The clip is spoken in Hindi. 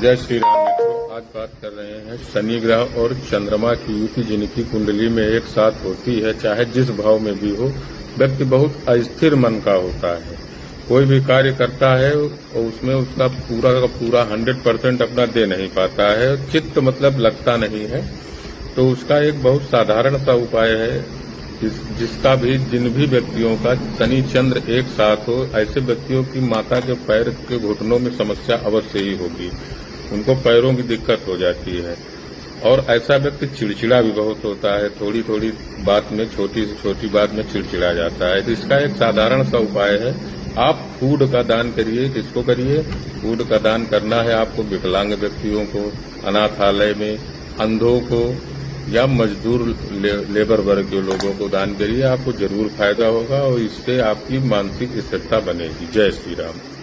जय श्री राम मित्रों, आज बात कर रहे हैं शनि ग्रह और चंद्रमा की युति जिनकी कुंडली में एक साथ होती है, चाहे जिस भाव में भी हो, व्यक्ति बहुत अस्थिर मन का होता है। कोई भी कार्य करता है और उसमें उसका पूरा का पूरा 100% अपना दे नहीं पाता है, चित्त मतलब लगता नहीं है। तो उसका एक बहुत साधारण सा उपाय है, जिसका भी जिन भी व्यक्तियों का शनि चंद्र एक साथ हो, ऐसे व्यक्तियों की माता के पैर के घुटनों में समस्या अवश्य ही होगी। उनको पैरों की दिक्कत हो जाती है और ऐसा व्यक्ति चिड़चिड़ा भी बहुत होता है, थोड़ी थोड़ी बात में, छोटी से छोटी बात में चिड़चिड़ा जाता है। तो इसका एक साधारण सा उपाय है, आप फूड का दान करिए। किसको करिए? फूड का दान करना है आपको विकलांग व्यक्तियों को, अनाथालय में, अंधों को या मजदूर लेबर वर्ग के लोगों को दान करिए। आपको जरूर फायदा होगा और इससे आपकी मानसिक स्थिरता बनेगी। जय श्री राम।